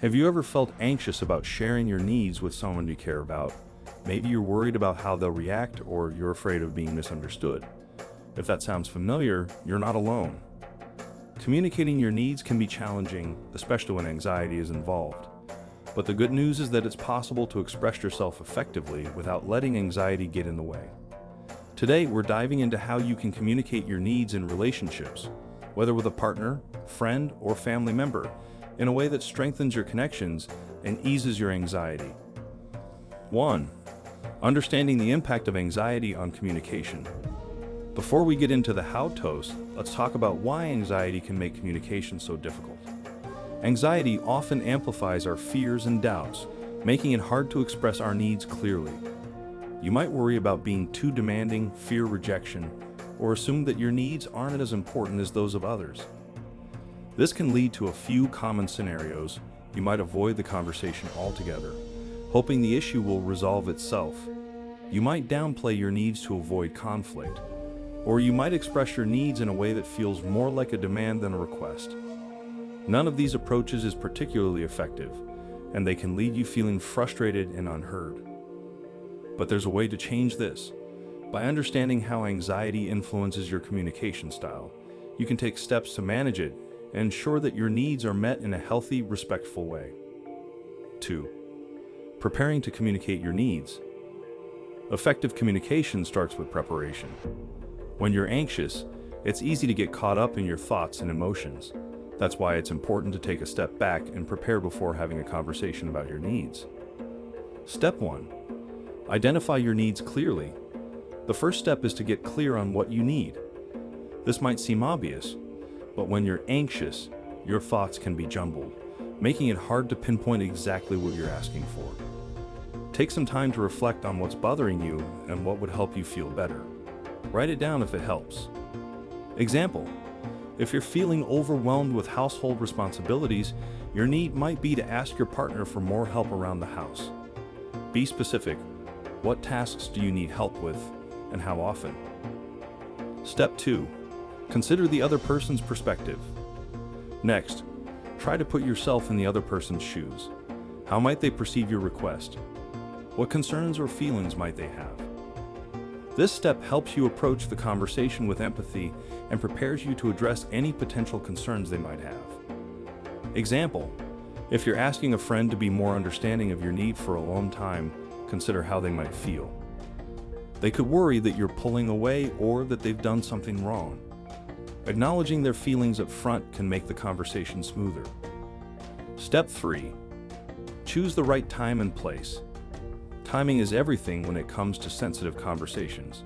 Have you ever felt anxious about sharing your needs with someone you care about? Maybe you're worried about how they'll react, or you're afraid of being misunderstood. If that sounds familiar, you're not alone. Communicating your needs can be challenging, especially when anxiety is involved. But the good news is that it's possible to express yourself effectively without letting anxiety get in the way. Today, we're diving into how you can communicate your needs in relationships, whether with a partner, friend, or family member, in a way that strengthens your connections and eases your anxiety. 1. Understanding the impact of anxiety on communication. Before we get into the how-tos, let's talk about why anxiety can make communication so difficult. Anxiety often amplifies our fears and doubts, making it hard to express our needs clearly. You might worry about being too demanding, fear rejection, or assume that your needs aren't as important as those of others. This can lead to a few common scenarios. You might avoid the conversation altogether, hoping the issue will resolve itself. You might downplay your needs to avoid conflict, or you might express your needs in a way that feels more like a demand than a request. None of these approaches is particularly effective, and they can leave you feeling frustrated and unheard. But there's a way to change this. By understanding how anxiety influences your communication style, you can take steps to manage it and ensure that your needs are met in a healthy, respectful way. 2. Preparing to communicate your needs. Effective communication starts with preparation. When you're anxious, it's easy to get caught up in your thoughts and emotions. That's why it's important to take a step back and prepare before having a conversation about your needs. Step 1. Identify your needs clearly. The first step is to get clear on what you need. This might seem obvious, but when you're anxious, your thoughts can be jumbled, making it hard to pinpoint exactly what you're asking for. Take some time to reflect on what's bothering you and what would help you feel better. Write it down if it helps. Example: if you're feeling overwhelmed with household responsibilities, your need might be to ask your partner for more help around the house. Be specific. What tasks do you need help with, and how often? Step 2. Consider the other person's perspective. Next, try to put yourself in the other person's shoes. How might they perceive your request? What concerns or feelings might they have? This step helps you approach the conversation with empathy and prepares you to address any potential concerns they might have. Example: if you're asking a friend to be more understanding of your need for alone time, consider how they might feel. They could worry that you're pulling away or that they've done something wrong. Acknowledging their feelings up front can make the conversation smoother. Step 3. Choose the right time and place. Timing is everything when it comes to sensitive conversations.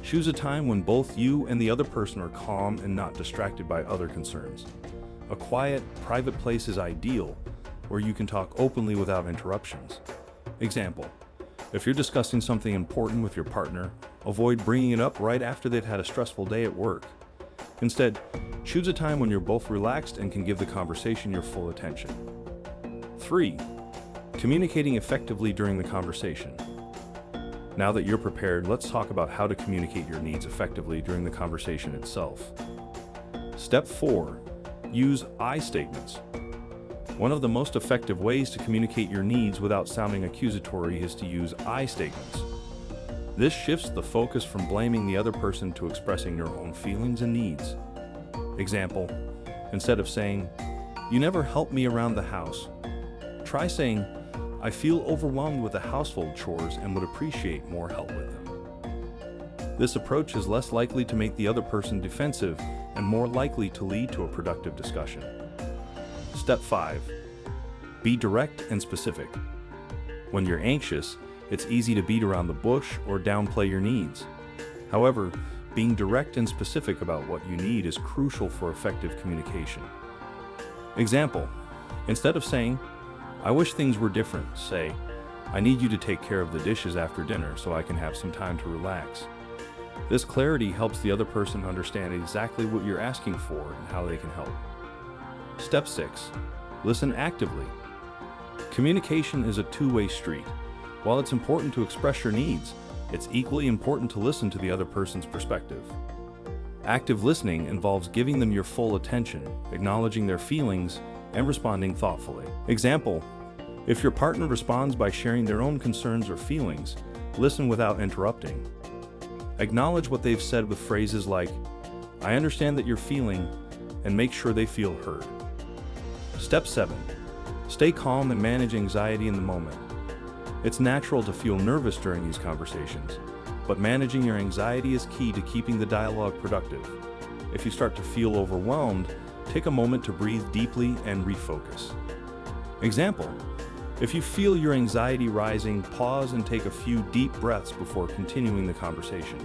Choose a time when both you and the other person are calm and not distracted by other concerns. A quiet, private place is ideal, where you can talk openly without interruptions. Example: if you're discussing something important with your partner, avoid bringing it up right after they've had a stressful day at work. Instead, choose a time when you're both relaxed and can give the conversation your full attention. 3. Communicating effectively during the conversation. Now that you're prepared, let's talk about how to communicate your needs effectively during the conversation itself. Step 4. Use I statements. One of the most effective ways to communicate your needs without sounding accusatory is to use I statements. This shifts the focus from blaming the other person to expressing your own feelings and needs. Example: instead of saying, "You never help me around the house," try saying, "I feel overwhelmed with the household chores and would appreciate more help with them." This approach is less likely to make the other person defensive and more likely to lead to a productive discussion. Step 5. Be direct and specific. When you're anxious, it's easy to beat around the bush or downplay your needs. However, being direct and specific about what you need is crucial for effective communication. Example: instead of saying, "I wish things were different," say, "I need you to take care of the dishes after dinner so I can have some time to relax." This clarity helps the other person understand exactly what you're asking for and how they can help. Step 6. Listen actively. Communication is a two-way street. While it's important to express your needs, it's equally important to listen to the other person's perspective. Active listening involves giving them your full attention, acknowledging their feelings, and responding thoughtfully. Example: if your partner responds by sharing their own concerns or feelings, listen without interrupting. Acknowledge what they've said with phrases like, "I understand that you're feeling," and make sure they feel heard. Step 7. Stay calm and manage anxiety in the moment. It's natural to feel nervous during these conversations, but managing your anxiety is key to keeping the dialogue productive. If you start to feel overwhelmed, take a moment to breathe deeply and refocus. Example: if you feel your anxiety rising, pause and take a few deep breaths before continuing the conversation.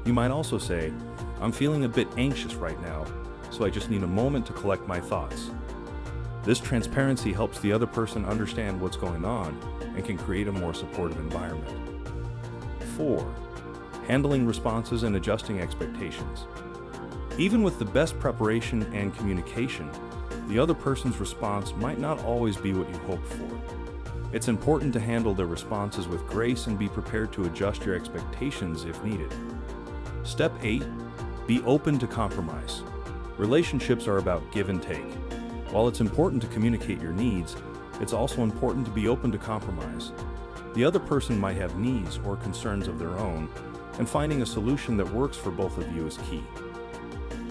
You might also say, "I'm feeling a bit anxious right now, so I just need a moment to collect my thoughts." This transparency helps the other person understand what's going on and can create a more supportive environment. 4. Handling responses and adjusting expectations. Even with the best preparation and communication, the other person's response might not always be what you hoped for. It's important to handle their responses with grace and be prepared to adjust your expectations if needed. Step 8. Be open to compromise. Relationships are about give and take. While it's important to communicate your needs, it's also important to be open to compromise. The other person might have needs or concerns of their own, and finding a solution that works for both of you is key.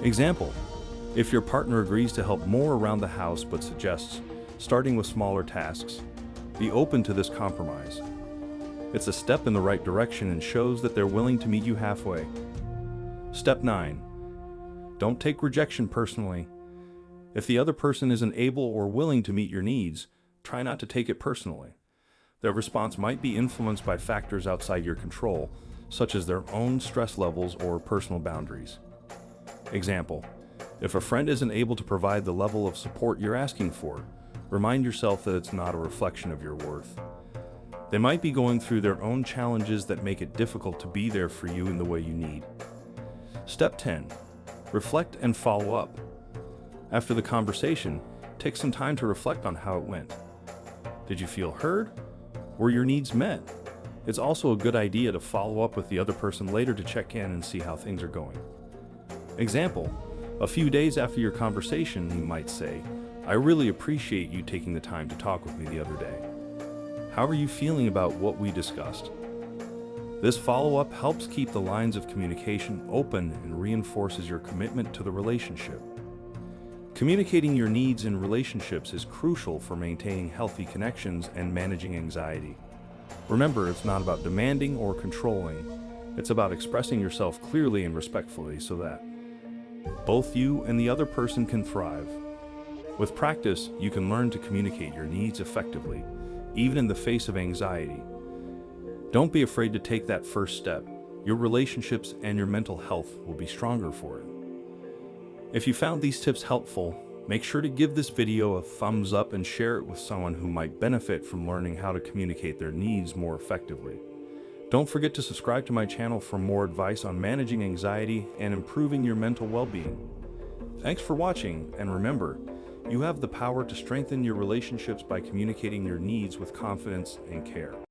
Example: if your partner agrees to help more around the house but suggests starting with smaller tasks, be open to this compromise. It's a step in the right direction and shows that they're willing to meet you halfway. Step 9. Don't take rejection personally. If the other person isn't able or willing to meet your needs, try not to take it personally. Their response might be influenced by factors outside your control, such as their own stress levels or personal boundaries. Example: if a friend isn't able to provide the level of support you're asking for, remind yourself that it's not a reflection of your worth. They might be going through their own challenges that make it difficult to be there for you in the way you need. Step 10. Reflect and follow up. After the conversation, take some time to reflect on how it went. Did you feel heard? Were your needs met? It's also a good idea to follow up with the other person later to check in and see how things are going. Example: a few days after your conversation, you might say, "I really appreciate you taking the time to talk with me the other day. How are you feeling about what we discussed?" This follow-up helps keep the lines of communication open and reinforces your commitment to the relationship. Communicating your needs in relationships is crucial for maintaining healthy connections and managing anxiety. Remember, it's not about demanding or controlling. It's about expressing yourself clearly and respectfully so that both you and the other person can thrive. With practice, you can learn to communicate your needs effectively, even in the face of anxiety. Don't be afraid to take that first step. Your relationships and your mental health will be stronger for it. If you found these tips helpful, make sure to give this video a thumbs up and share it with someone who might benefit from learning how to communicate their needs more effectively. Don't forget to subscribe to my channel for more advice on managing anxiety and improving your mental well-being. Thanks for watching, and remember, you have the power to strengthen your relationships by communicating your needs with confidence and care.